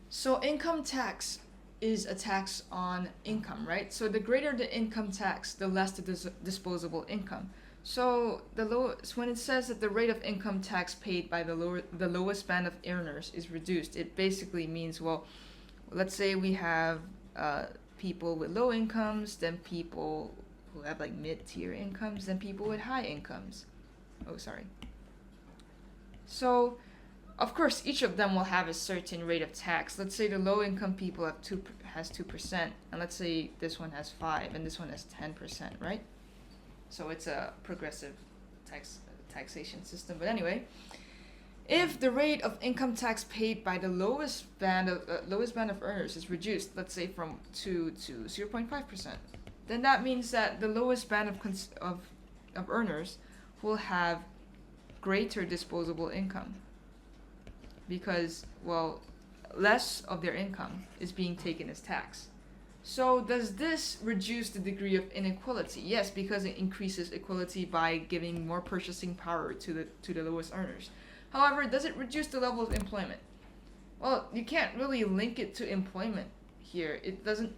So income tax is a tax on income, right? So the greater the income tax, the less the disposable income. So when it says that the rate of income tax paid by the lowest band of earners is reduced, it basically means, well, let's say we have people with low incomes, then people who have like mid-tier incomes, then people with high incomes. So of course each of them will have a certain rate of tax. Let's say the low income people has 2%, and let's say this one has 5% and this one has 10%, right? So it's a progressive taxation system. But anyway, if the rate of income tax paid by the lowest band of earners is reduced, let's say from 2 to 0.5%, then that means that the lowest band of earners will have greater disposable income, because, well, less of their income is being taken as tax. So does this reduce the degree of inequality? Yes, because it increases equality by giving more purchasing power to the lowest earners. However, does it reduce the level of employment? Well, you can't really link it to employment here. It doesn't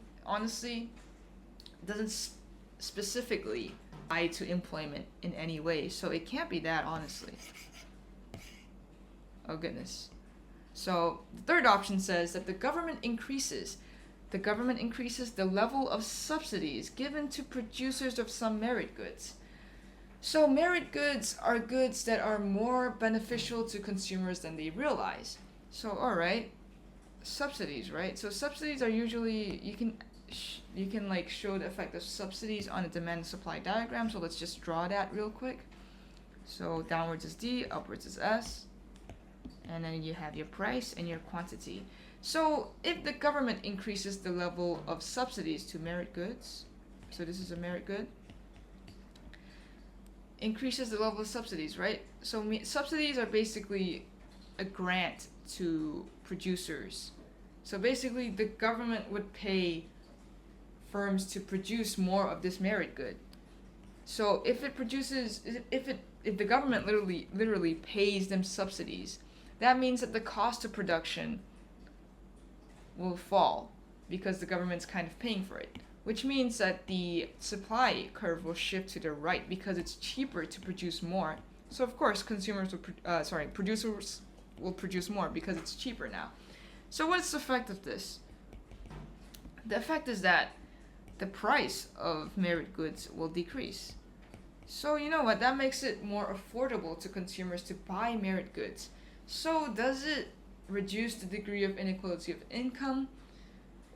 specifically tie to employment in any way. So it can't be that, honestly. Oh goodness. So the third option says that the government increases the level of subsidies given to producers of some merit goods. So merit goods are goods that are more beneficial to consumers than they realize. So alright, subsidies, right? So subsidies are usually, you can like show the effect of subsidies on a demand and supply diagram. So let's just draw that real quick. So downwards is D, upwards is S, and then you have your price and your quantity. So if the government increases the level of subsidies to merit goods, So this is a merit good. Increases the level of subsidies, right? So subsidies are basically a grant to producers. So basically the government would pay firms to produce more of this merit good. So if the government literally pays them subsidies, that means that the cost of production will fall because the government's kind of paying for it, which means that the supply curve will shift to the right because it's cheaper to produce more. So of course producers will produce more because it's cheaper now. So what's the effect of this? The effect is that the price of merit goods will decrease. So you know what, that makes it more affordable to consumers to buy merit goods. So does it reduce the degree of inequality of income?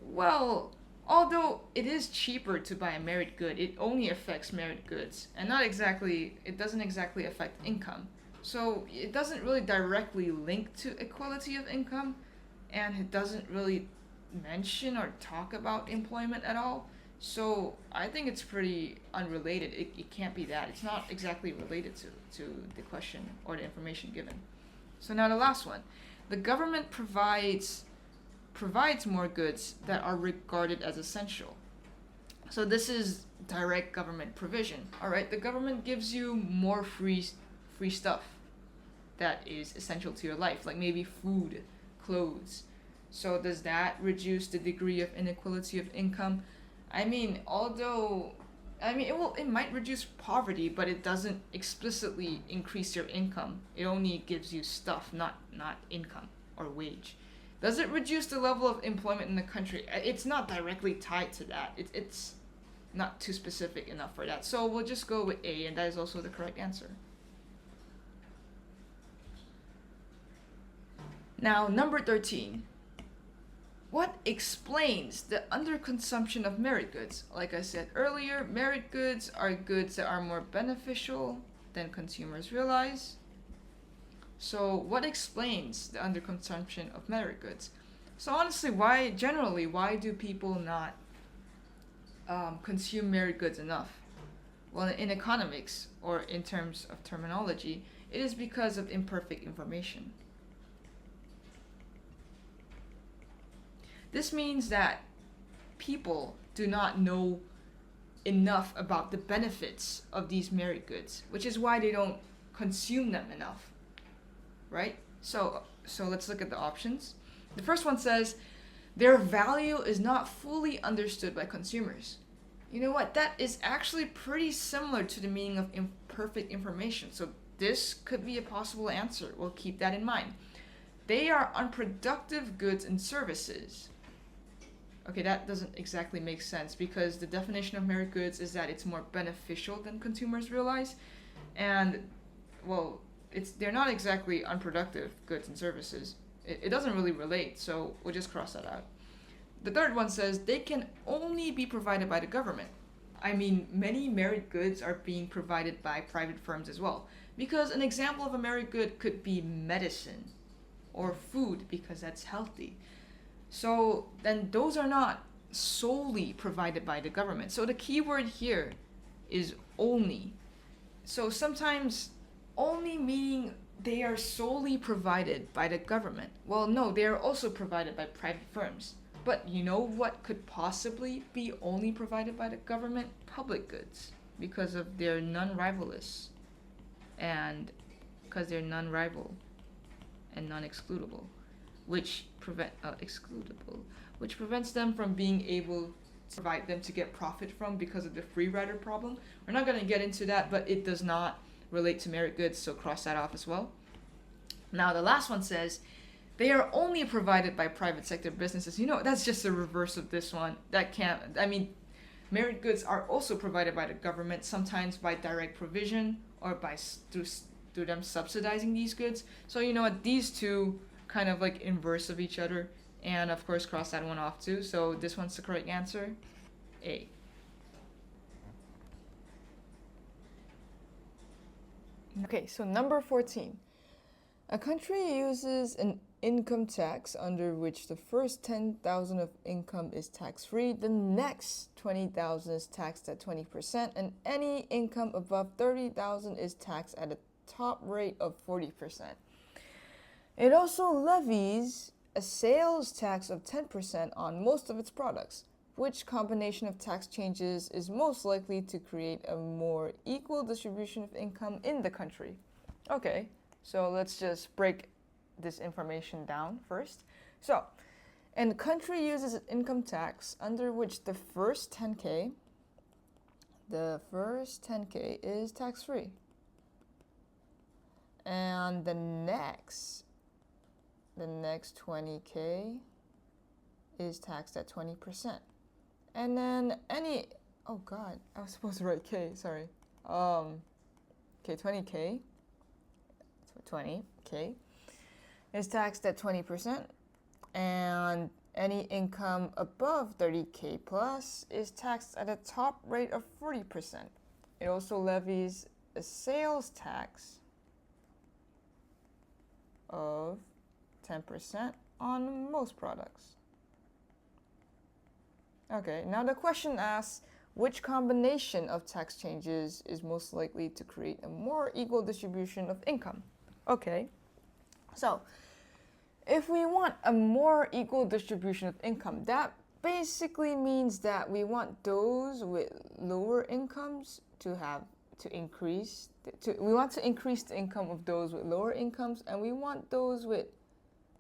Well, although it is cheaper to buy a merit good, it only affects merit goods and it doesn't exactly affect income. So it doesn't really directly link to equality of income, and it doesn't really mention or talk about employment at all. So I think it's pretty unrelated. It can't be that. It's not exactly related to the question or the information given. So now the last one. The government provides more goods that are regarded as essential. So this is direct government provision. All right, the government gives you more free stuff that is essential to your life, like maybe food, clothes. So does that reduce the degree of inequality of income? It might reduce poverty, but it doesn't explicitly increase your income. It only gives you stuff, not income or wage. Does it reduce the level of employment in the country? It's not directly tied to that. It's not too specific enough for that. So we'll just go with A, and that is also the correct answer. Now, number 13. What explains the underconsumption of merit goods? Like I said earlier, merit goods are goods that are more beneficial than consumers realize. So what explains the underconsumption of merit goods? So honestly, why do people not consume merit goods enough? Well, in economics, or in terms of terminology, it is because of imperfect information. This means that people do not know enough about the benefits of these merit goods, which is why they don't consume them enough, right? So let's look at the options. The first one says, their value is not fully understood by consumers. You know what? That is actually pretty similar to the meaning of imperfect information. So this could be a possible answer. We'll keep that in mind. They are unproductive goods and services. Okay, that doesn't exactly make sense because the definition of merit goods is that it's more beneficial than consumers realize. And, well, they're not exactly unproductive goods and services. It doesn't really relate, so we'll just cross that out. The third one says they can only be provided by the government. Many merit goods are being provided by private firms as well. Because an example of a merit good could be medicine or food, because that's healthy. So then those are not solely provided by the government. So the key word here is only. So sometimes only meaning they are solely provided by the government. Well, no, they are also provided by private firms. But you know what could possibly be only provided by the government? Public goods, because of their non-rivalous, and because they're non-rival and non-excludable, which prevents them from being able to provide them to get profit from because of the free rider problem. We're not going to get into that, but it does not relate to merit goods, so cross that off as well. Now the last one says they are only provided by private sector businesses. You know, that's just the reverse of this one. Merit goods are also provided by the government, sometimes by direct provision or through them subsidizing these goods. So you know what, these two kind of like inverse of each other, and of course cross that one off too. So this one's the correct answer, A. Okay, so number 14. A country uses an income tax under which the first 10,000 of income is tax-free, the next 20,000 is taxed at 20%, and any income above 30,000 is taxed at a top rate of 40%. It also levies a sales tax of 10% on most of its products. Which combination of tax changes is most likely to create a more equal distribution of income in the country? Okay, so let's just break this information down first. So, and the country uses an income tax under which the first 10K is tax-free. And the next 20K is taxed at 20%. And then oh God, I was supposed to write K, sorry. Okay, 20K, so 20K is taxed at 20%. And any income above 30K plus is taxed at a top rate of 40%. It also levies a sales tax of 10% on most products. Okay, now the question asks, which combination of tax changes is most likely to create a more equal distribution of income? Okay, so if we want a more equal distribution of income, that basically means that we want those with lower incomes to increase the income of those with lower incomes, and we want those with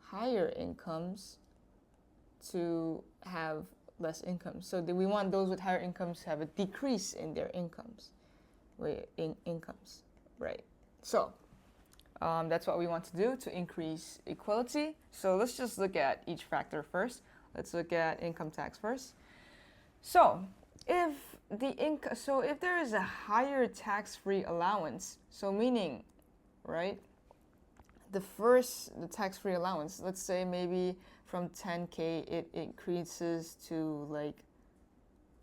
higher incomes to have less income. So we want those with higher incomes to have a decrease in their incomes, right? So that's what we want to do to increase equality. So let's just look at each factor first. Let's look at income tax first. So if there is a higher tax-free allowance, so meaning, right, the tax-free allowance, let's say maybe from 10K it increases to like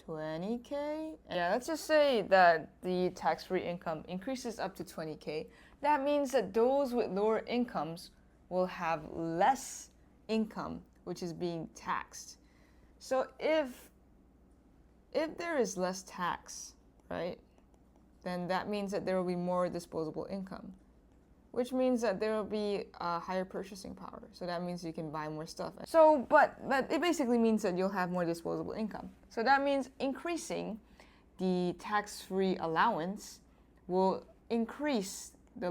20K. Yeah, let's just say that the tax-free income increases up to 20K. That means that those with lower incomes will have less income, which is being taxed. So if there is less tax, right, then that means that there will be more disposable income, which means that there will be a higher purchasing power. So that means you can buy more stuff. So, but it basically means that you'll have more disposable income. So that means increasing the tax-free allowance will increase the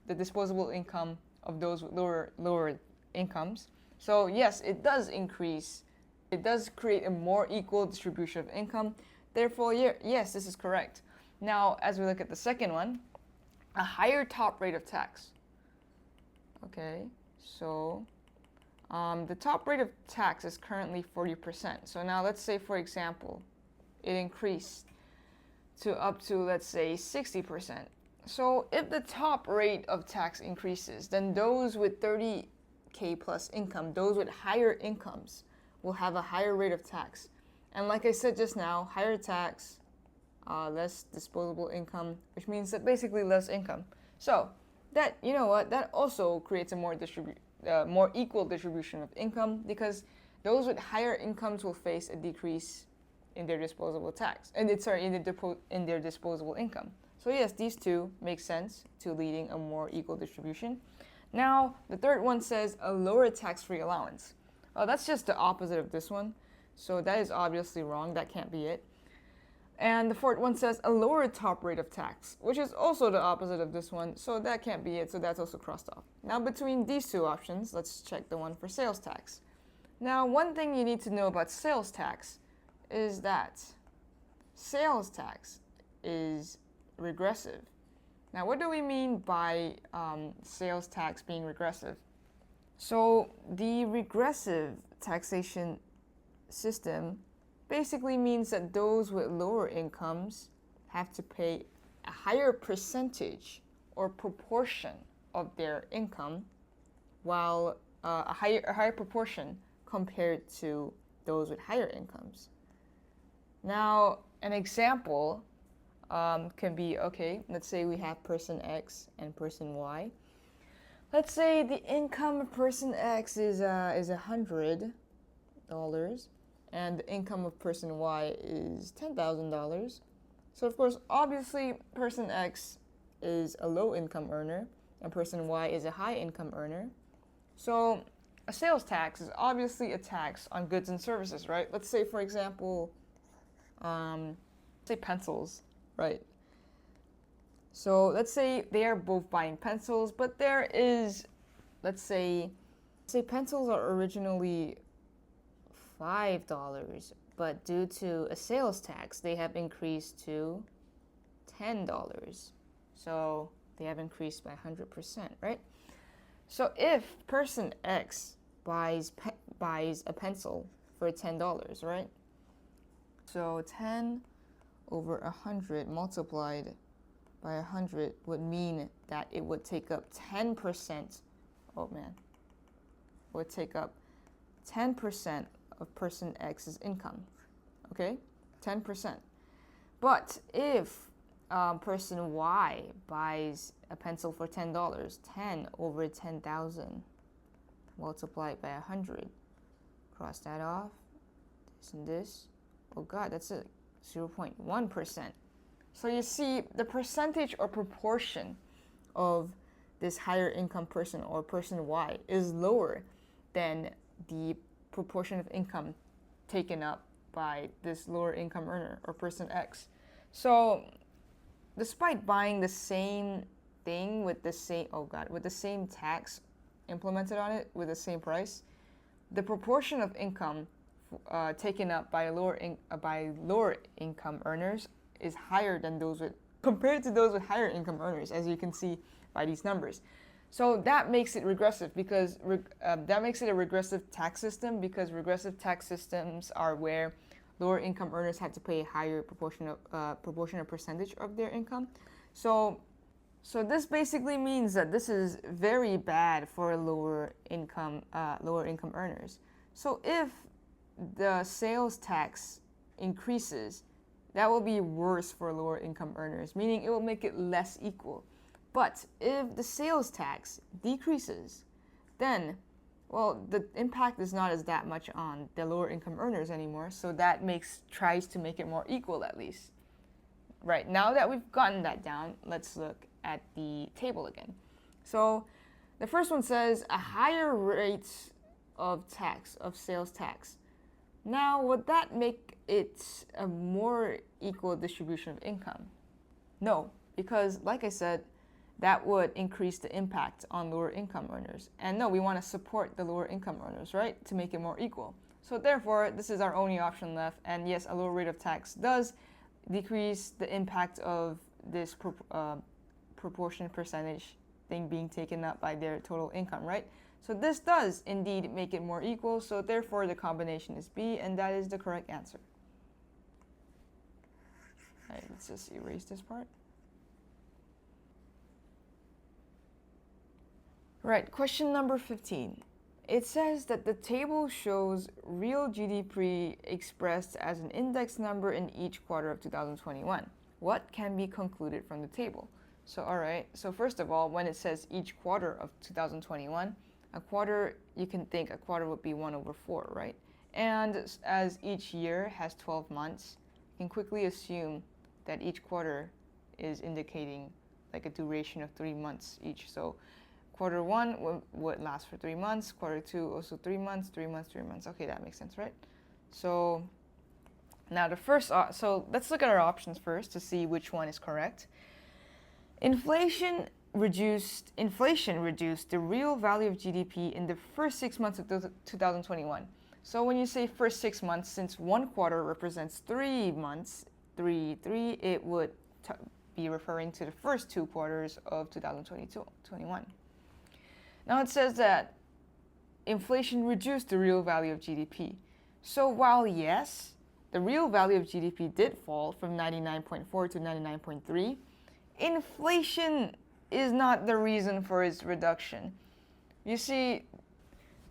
disposable income of those with lower incomes. So yes, it does increase. It does create a more equal distribution of income. Therefore, yes, this is correct. Now, as we look at the second one, a higher top rate of tax. Okay, so the top rate of tax is currently 40%. So now let's say, for example, it increased to up to, let's say, 60%. So if the top rate of tax increases, then those with 30K plus income, those with higher incomes, will have a higher rate of tax. And like I said just now, higher tax, less disposable income, which means that basically less income. So that, you know what, that also creates a more equal distribution of income, because those with higher incomes will face a decrease in their disposable tax, in their disposable income. So yes, these two make sense to leading a more equal distribution. Now, the third one says a lower tax-free allowance. Well, that's just the opposite of this one. So that is obviously wrong. That can't be it. And the fourth one says a lower top rate of tax, which is also the opposite of this one. So that can't be it. So that's also crossed off. Now, between these two options, let's check the one for sales tax. Now, one thing you need to know about sales tax is that sales tax is regressive. Now, what do we mean by sales tax being regressive? So the regressive taxation system basically means that those with lower incomes have to pay a higher percentage or proportion of their income, while a higher proportion compared to those with higher incomes. Now, an example can be, okay, let's say we have person X and person Y. let's say the income of person X is $100, and the income of person Y is $10,000. So of course, obviously, person X is a low income earner, and person Y is a high income earner. So a sales tax is obviously a tax on goods and services, right? Let's say, for example, say pencils, right? So let's say they are both buying pencils, but there is, let's say pencils are originally $5, but due to a sales tax, they have increased to $10. So they have increased by 100%, right? So if person X buys a pencil for $10, right? So 10 over 100 multiplied by 100 would mean that it would take up 10%. Oh man, would take up 10% of person X's income. Okay, 10%. But if person Y buys a pencil for $10, 10 over 10,000 multiplied by 100. Cross that off. This and this. Oh God, that's a 0.1%. So you see, the percentage or proportion of this higher income person or person Y is lower than the proportion of income taken up by this lower income earner or person X. So despite buying the same thing with the same tax implemented on it with the same price, the proportion of income taken up by lower income earners is higher than compared to those with higher income earners, as you can see by these numbers. So that makes it regressive because that makes it a regressive tax system, because regressive tax systems are where lower income earners have to pay a higher proportionate percentage of their income. So this basically means that this is very bad for lower income earners. So if the sales tax increases, that will be worse for lower income earners, meaning it will make it less equal. But if the sales tax decreases, then, well, the impact is not as that much on the lower income earners anymore, so that tries to make it more equal at least. Right, now that we've gotten that down, let's look at the table again. So the first one says a higher rate of sales tax. Now, would that make it a more equal distribution of income? No, because like I said, that would increase the impact on lower income earners. And no, we want to support the lower income earners, right, to make it more equal. So therefore, this is our only option left. And yes, a lower rate of tax does decrease the impact of this proportion percentage thing being taken up by their total income, right? So this does indeed make it more equal. So therefore, the combination is B, and that is the correct answer. All right, let's just erase this part. Right, question number 15. It says that the table shows real GDP expressed as an index number in each quarter of 2021. What can be concluded from the table? So, all right, so first of all, when it says each quarter of 2021, a quarter, you can think a quarter would be 1/4, right? And as each year has 12 months, you can quickly assume that each quarter is indicating like a duration of 3 months each. So quarter 1 would last for 3 months, quarter 2 also 3 months, 3 months, 3 months. Okay, that makes sense, right? So now so let's look at our options first to see which one is correct. Inflation reduced the real value of GDP in the first 6 months of 2021. So when you say first 6 months, since one quarter represents 3 months, it would be referring to the first 2 quarters of 2021. Now it says that inflation reduced the real value of GDP. So while yes, the real value of GDP did fall from 99.4 to 99.3, inflation is not the reason for its reduction. You see,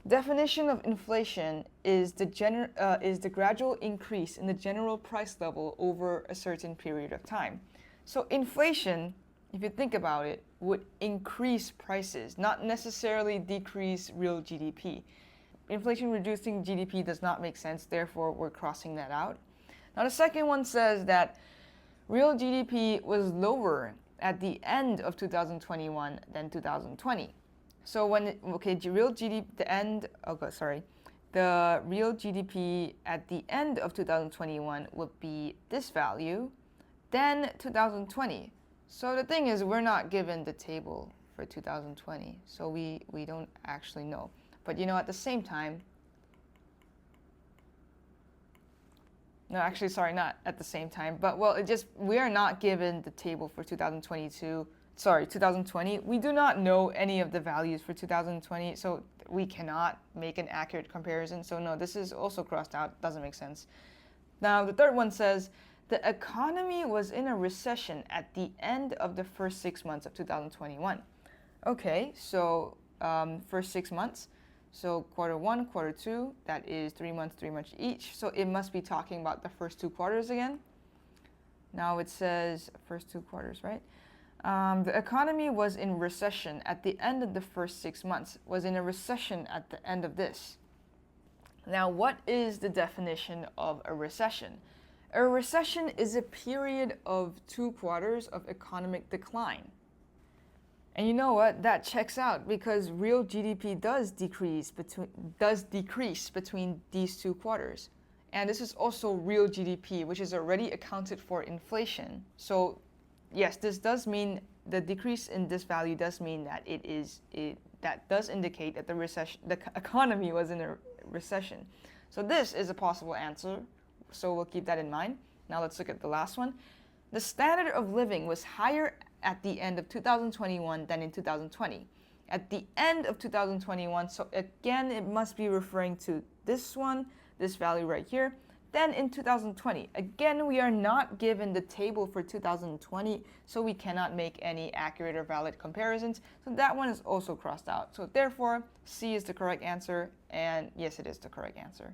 definition of inflation is the gradual increase in the general price level over a certain period of time. So inflation if you think about it, would increase prices, not necessarily decrease real GDP. Inflation reducing GDP does not make sense, therefore we're crossing that out. Now the second one says that real GDP was lower at the end of 2021 than 2020. So when, the real GDP at the end of 2021 would be this value, then 2020. So the thing is, we're not given the table for 2020, so we don't actually know. But at the same time, no, actually, sorry, not at the same time, but we are not given the table for 2020. We do not know any of the values for 2020, so we cannot make an accurate comparison. So no, this is also crossed out, doesn't make sense. Now, the third one says, the economy was in a recession at the end of the first 6 months of 2021. Okay, so first 6 months. So Q1, Q2, that is 3 months each. So it must be talking about the first 2 quarters again. Now it says first 2 quarters, right? The economy was in recession at the end of the first 6 months, was in a recession at the end of this. Now, what is the definition of a recession? A recession is a period of 2 quarters of economic decline. And you know what? That checks out because real GDP does decrease between these 2 quarters. And this is also real GDP, which is already accounted for inflation. So yes, this does mean the decrease in this value does mean that that does indicate that the economy was in a recession. So this is a possible answer. So we'll keep that in mind. Now let's look at the last one. The standard of living was higher at the end of 2021 than in 2020. At the end of 2021, so again, it must be referring to this one, this value right here. Then in 2020, again, we are not given the table for 2020, so we cannot make any accurate or valid comparisons. So that one is also crossed out. So therefore, C is the correct answer, and yes, it is the correct answer.